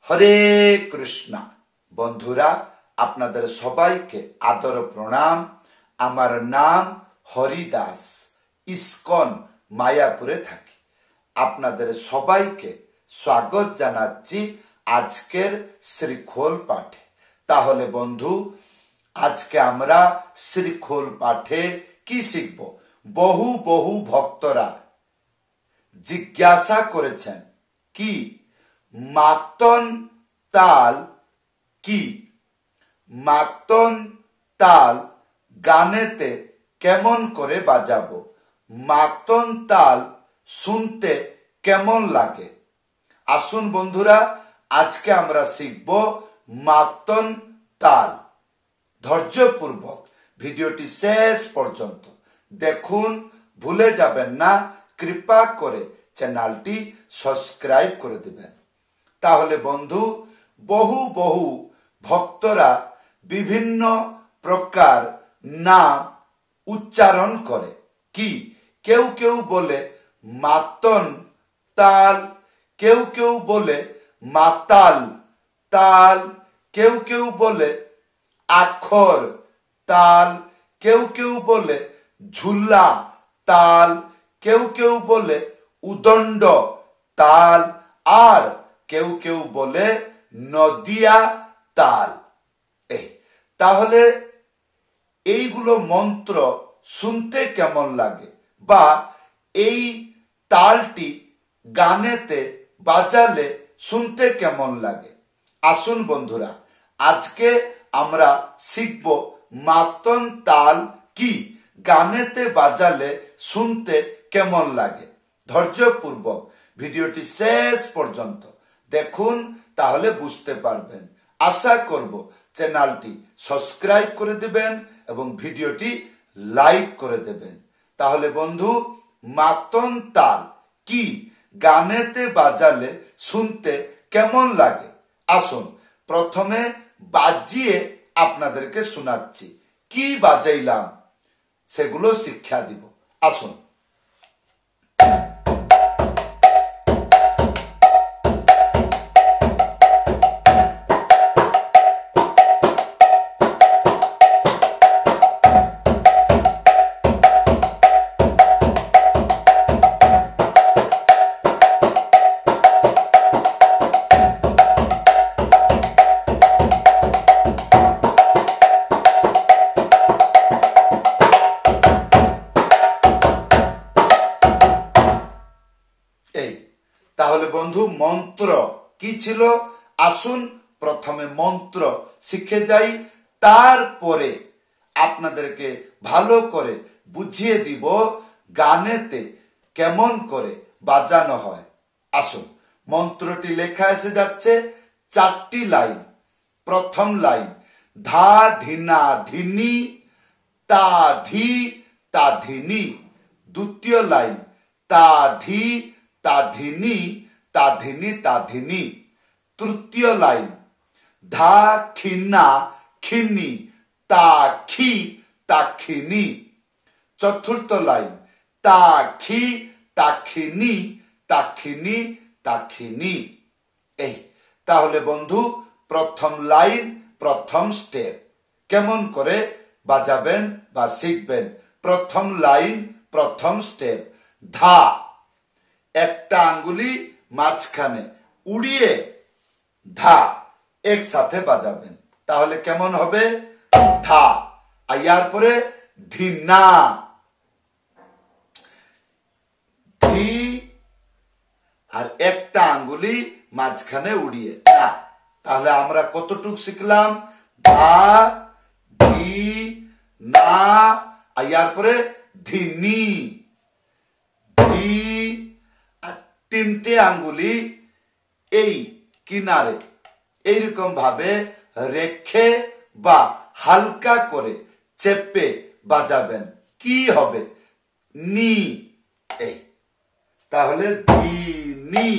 হরে কৃষ্ণ। বন্ধুরা, আপনাদের সবাইকে আদর প্রণাম। আমার নাম হরিদাস, ইস্কন মায়াপুরে থাকি। আপনাদের সবাইকে স্বাগত জানাচ্ছি আজকের শ্রীখোল পাঠে। তাহলে বন্ধু, আজকে আমরা শ্রীখোল পাঠে কি শিখব? বহু বহু ভক্তরা জিজ্ঞাসা করেছেন কি মাতন তাল কি? মাতন তাল গানেতে কেমন করে বাজাবো? মাতন তাল শুনতে কেমন লাগে? আসুন বন্ধুরা, আজকে আমরা শিখব মাতন তাল। ধৈর্যপূর্বক ভিডিওটি শেষ পর্যন্ত দেখুন, ভুলে যাবেন না কৃপা করে চ্যানেলটি সাবস্ক্রাইব করে দিবেন। তাহলে বন্ধু, বহু বহু ভক্তরা বিভিন্ন প্রকার নাম উচ্চারণ করে। কি? কেউ কেউ বলে মাতন তাল, কেউ কেউ বলে মাতাল তাল, কেউ কেউ বলে আখর তাল, কেউ কেউ বলে ঝুলা তাল, কেউ কেউ বলে উদণ্ড তাল, আর কেউ কেউ বলে নদিয়া তাল। তাহলে এইগুলো মন্ত্র শুনতে কেমন লাগে, বা এই তালটি গানেতে বাজালে শুনতে কেমন লাগে? আসুন বন্ধুরা, আজকে আমরা শিখব মাতন তাল কি, গানেতে বাজালে শুনতে কেমন লাগে। ধৈর্যপূর্বক ভিডিওটি শেষ পর্যন্ত দেখুন, তাহলে বুঝতে পারবেন। আশা করব চ্যানেলটি সাবস্ক্রাইব করে দেবেন এবং ভিডিওটি লাইক করে দেবেন। তাহলে বন্ধু, মাতন তাল কি, গানেতে বাজালে শুনতে কেমন লাগে? আসুন প্রথমে বাজিয়ে আপনাদেরকে শোনাচ্ছি। কি বাজাইলাম সেগুলো শিক্ষা দিব। আসুন। তাহলে বন্ধু, মন্ত্র কি ছিল? আসুন প্রথমে মন্ত্র শিখে যাই, তারপরে আপনাদেরকে ভালো করে বুঝিয়ে দিব গানেতে কেমন করে বাজানো হয়। আসুন, মন্ত্রটি লেখা এসে যাচ্ছে, 4টি লাইন। প্রথম লাইন ধা ধিনা ধিনি তা ধি তা ধিনি। দ্বিতীয় লাইন তা ধি তা ধিনি তা ধিনি তা ধিনি। তৃতীয় লাইন ধা খিনা খিনি তা খি তা খিনি। চতুর্থ লাইন তা খি তা খিনি তা খিনি তা খিনি। তাহলে বন্ধু, প্রথম লাইন, প্রথম স্টেপ কেমন করে বাজাবেন বা শিখবেন। প্রথম লাইন, প্রথম স্টেপ ধা, একটা আঙ্গুলি মাঝখানে উড়িয়ে ধা একসাথে বাজাবেন। তাহলে কেমন হবে? ধা। আর পরে ধিনা, ধি, আর একটা আঙ্গুলি মাঝখানে উড়িয়ে ধা। তাহলে আমরা কতটুক শিখলাম? ধা, ধি, না, আর পরে ধিনি, ধি, আর 3টে আঙ্গুলি এই কিনারে এইরকম ভাবে রেখে বা হালকা করে চেপে বাজাবেন। কি হবে? নি। তাহলে ধিনি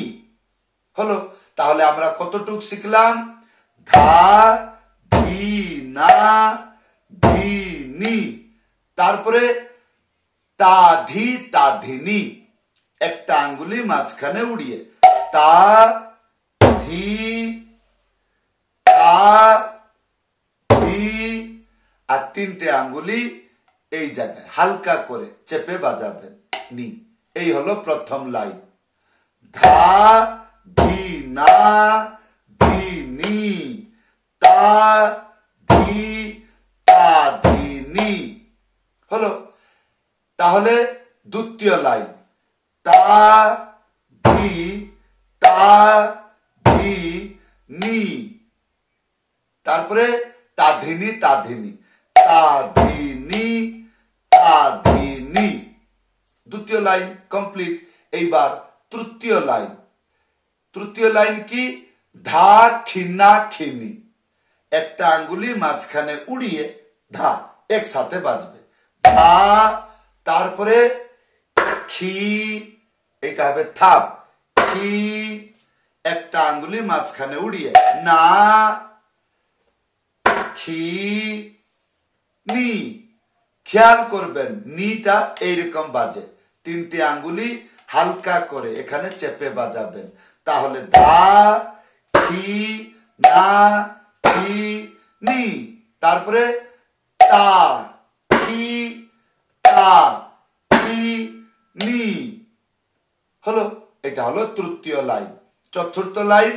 হলো। তাহলে আমরা কতটুক শিখলাম? ধা, ধি, না, ধিনি, তারপরে তা ধি তা ধিনি, একটা আঙ্গুলি মাঝখানে উড়িয়ে তা ধি তিনটে আঙ্গুলি এই জায়গায় হালকা করে চেপে বাজাবেন নি। এই হলো প্রথম লাইন। ধা ধি না ধি নি তা ধি তা ধি নি হলো। তাহলে দ্বিতীয় লাইন তা ধি তা ধি নি, তারপরে তাধিনী তাধিনী তাধিনী তাধিনী। দ্বিতীয় লাইন কমপ্লিট। এইবার তৃতীয় লাইন। তৃতীয় লাইন কি? ধা খিনা খিনি, একটা আঙ্গুলি মাঝখানে উড়িয়ে ধা একসাথে বাজবে। ধা, তারপরে খি, এটা হবে থাপ, খি, একটা আঙ্গুলি মাঝখানে উড়িয়ে না, খি নি। খেয়াল করবেন নিটা এইরকম বাজে, তিনটি আঙ্গুলি হালকা করে এখানে চেপে বাজাবেন। তাহলে ধা খি না খি নি, তারপরে তা খি তা খি নি হলো। এটা হলো তৃতীয় লাইন। চতুর্থ লাইন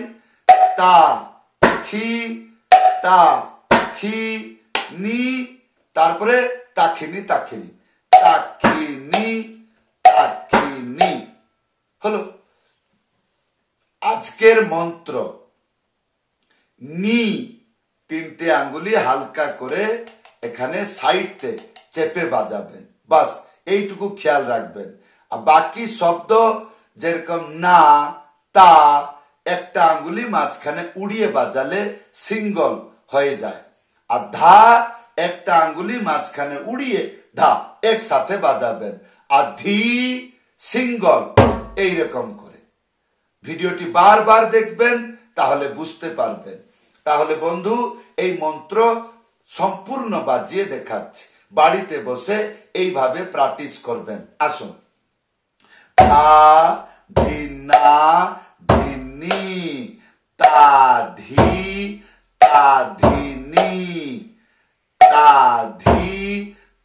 তা খি তা খি নি, তারপরে তাখিনী তাখিনী তাখিনী তাখিনী হলো। আজকের মন্ত্র নি, তিনটে আঙ্গুলি হালকা করে এখানে সাইডতে চেপে বাজাবেন, বাস এইটুকু খেয়াল রাখবেন। আর বাকি শব্দ যেরকম না তা, একটা আঙ্গুলি মাঝখানে উড়িয়ে বাজালে সিঙ্গল হয়ে যায়। আর ধা, একটা আঙ্গুলি মাঝখানে উড়িয়ে ধা একসাথে বাজাবেন। আর ধি সিঙ্গল, এইরকম করে। ভিডিওটি বারবার দেখবেন, তাহলে বুঝতে পারবেন। তাহলে বন্ধু, এই মন্ত্র সম্পূর্ণ বাজিয়ে দেখাচ্ছি, বাড়িতে বসে এইভাবে প্র্যাকটিস করবেন। আসুন। ধা ধি না ধি নি তা ধি তা ধি নি তা ধি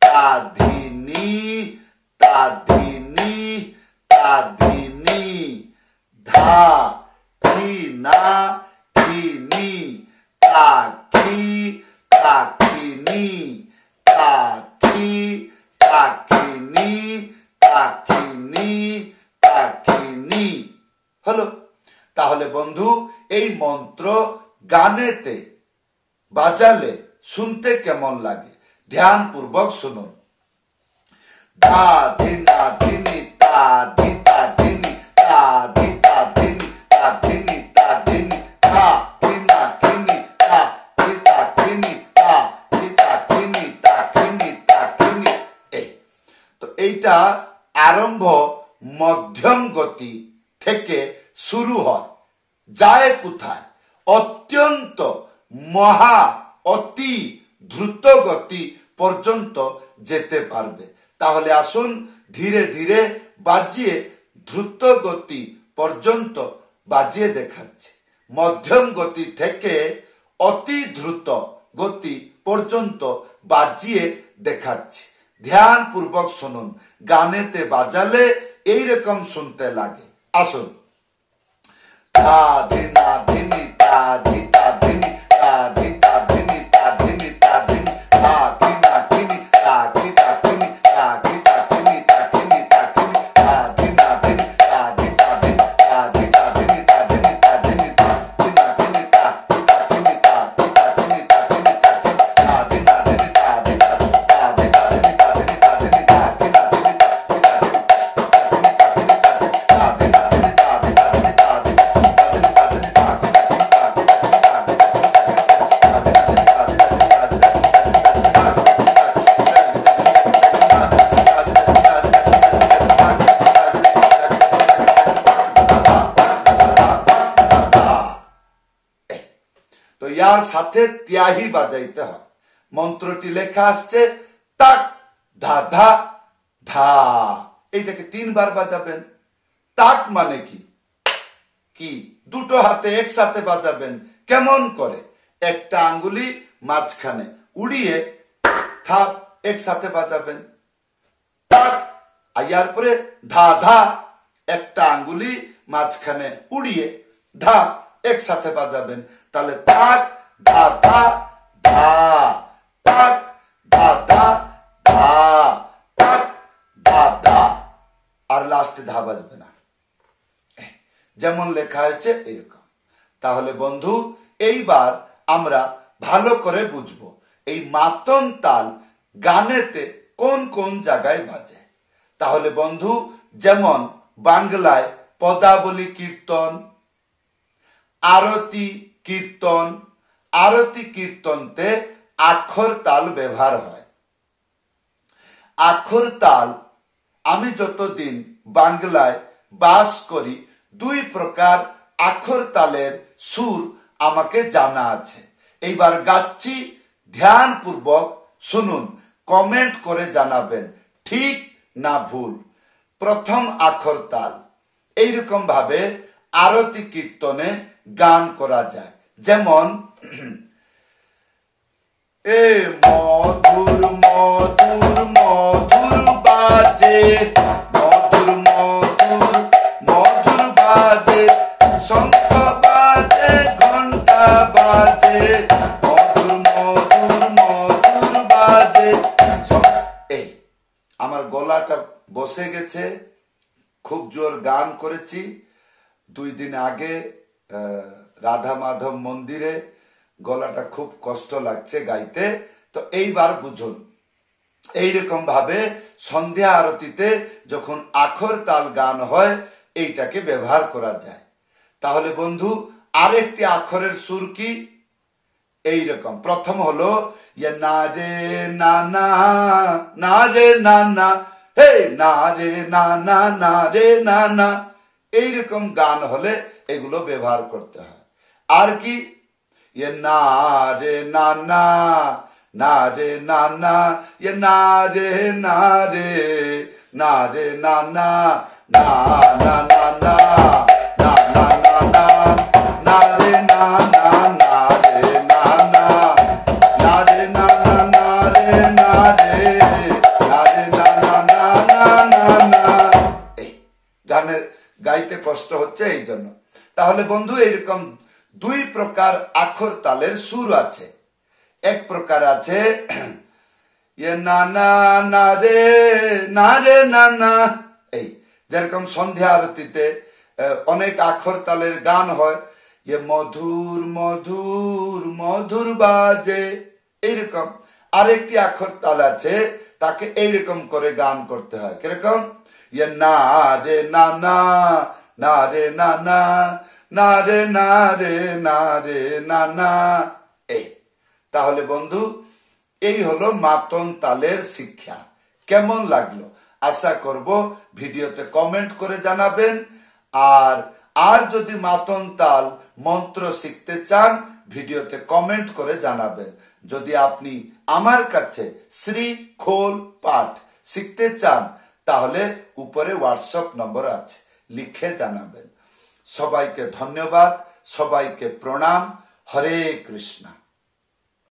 তা ধি নি তা ধি নি তা ধি নি ধা খি না খি নি তা খি তা খি নি তা খি তা খি নি তা খি নি তা খি নি হলো। তাহলে বন্ধু, এই মন্ত্র গানেতে বাজালে শুনতে কেমন লাগে ধ্যান পূর্বক শুনুন। ধা ধিনা ধিনি তা ধি তা ধিনি তা ধি তা ধিনি তা ধিনি তা ধিনি ধা ধিনা ধিনি তা ধি তা ধিনি তা ধি তা ধিনি তা ধিনি তা ধিনি। এই তো এইটা আরম্ভ মধ্যম গতি থেকে শুরু হয়, যায় কোথায়? অত্যন্ত মহা অতি দ্রুত গতি পর্যন্ত যেতে পারবে। তাহলে আসুন ধীরে ধীরে বাজিয়ে দ্রুত গতি পর্যন্ত বাজিয়ে দেখাচ্ছি। মধ্যম গতি থেকে অতি দ্রুত গতি পর্যন্ত বাজিয়ে দেখাচ্ছি। ধ্যান পূর্বক শুনুন, গানেতে বাজালে এইরকম শুনতে লাগে। আসুন। ধা ধিনা ধিনি তা ধি তা ধিনি তা ধি তা ধিনি তা ধিনি তা ধিনি ধা ধিনা ধিনি তা ধি তা ধিনি তা ধি তা ধিনি তা ধিনি তা ধিনি ধা ধিনা ধিনি তা ধি তা ধিনি তা ধি তা ধিনি তা ধিনি তা ধিনি ধা ধিনা ধিনি তা ধি তা ধিনি তা ধি তা ধিনি তা ধিনি তা ধিনি ধা ধিনা ধিনি তা ধি তা ধি তা ধিনি তা ধিনি তা ধিনি ধা ধিনা ধিনি তা ধি তা ধিনি ইয়ার সাথে ত্যাহি বাজাইতে হয়। মন্ত্রটি লেখা আসছে তাক ধা ধা ধা, এইটাকে 3 বার বাজাবেন। তাক মানে কি? কি দুটো হাতে একসাথে বাজাবেন। কেমন করে? একটা আঙ্গুলি মাঝখানে উড়িয়ে থাপ একসাথে বাজাবেন। তাক আয়ার পরে ধা ধা একটা আঙ্গুলি মাঝখানে উড়িয়ে ধা একসাথে বাজাবেন। তাহলে তাক ধা ধা ধা, তাক ধা ধা ধা, তাক ধা ধা, আর লাস্টে ধা বাজবে না, যেমন লেখা হয়েছে এরকম। তাহলে বন্ধু এইবার আমরা ভালো করে বুঝবো এই মাতন তাল গানেতে কোন কোন জায়গায় বাজে। তাহলে বন্ধু যেমন বাংলায় পদাবলী কীর্তন, আরতি কীর্তন, আরতি কীর্তনতে আক্ষর তাল ব্যবহার হয়। আক্ষর তাল আমি যতদিন বাংলায় বাস করি 2 প্রকার আক্ষর তালের সুর আমাকে জানা আছে। এইবার গাচ্ছি, ধ্যান পূর্বক শুনুন, কমেন্ট করে জানাবেন ঠিক না ভুল। প্রথম আক্ষর তাল এইরকম ভাবে আরতি কীর্তনে গান করা যায়, যেমন এ মধুর মধুর মধুর বাজে, মধুর মধুর মধুর বাজে, শঙ্খ বাজে ঘন্টা বাজে, মধুর মধুর মধুর বাজে। এই আমার গলাটা বসে গেছে, খুব জোর গান করেছি 2 দিন আগে রাধা মাধব মন্দিরে, গলাটা খুব কষ্ট লাগছে গাইতে। তো এইবার বুঝুন, এইরকম ভাবে সন্ধ্যা আরতিতে যখন আখর তাল গান হয় এইটাকে ব্যবহার করা যায়। তাহলে বন্ধু আরেকটি আখরের সুর কি এইরকম। প্রথম হলো না রে না না, না রে না না, হে না রে না না, না রে না না, এইরকম গান হলে এগুলো ব্যবহার করতে হয়। আর কি না রে না না, না রে না না, না রে না রে, না রে না না, না না না না, না না না না, না রে না না, না রে না না, না রে না না, না রে না রে, না রে না না, না না না না। এই গানের গাইতে কষ্ট হচ্ছে এই জন্য। তাহলে বন্ধু এইরকম 2 প্রকার আখর তালের সুর আছে। এক প্রকার আছে না না, না রে না রে না না, এই যেরকম সন্ধ্যা আরতিতে অনেক আখর তালের গান হয়, মধুর মধুর মধুর বাজে, এইরকম। আরেকটি আখর তাল আছে, তাকে এইরকম করে গান করতে হয়, কিরকম না রে না না, না রে না না, না রে না রে, না রে না না। এই তাহলে বন্ধু এই হলো মাতন তালের শিক্ষা। কেমন লাগলো আশা করব ভিডিওতে কমেন্ট করে জানাবেন। আর যদি মাতন তাল মন্ত্র শিখতে চান ভিডিওতে কমেন্ট করে জানাবেন। যদি আপনি আমার কাছে শ্রী খোল পাঠ শিখতে চান তাহলে উপরে হোয়াটসঅ্যাপ নম্বর আছে, লিখে জানাবেন। সবাইকে ধন্যবাদ, সবাইকে প্রণাম। হরে কৃষ্ণ।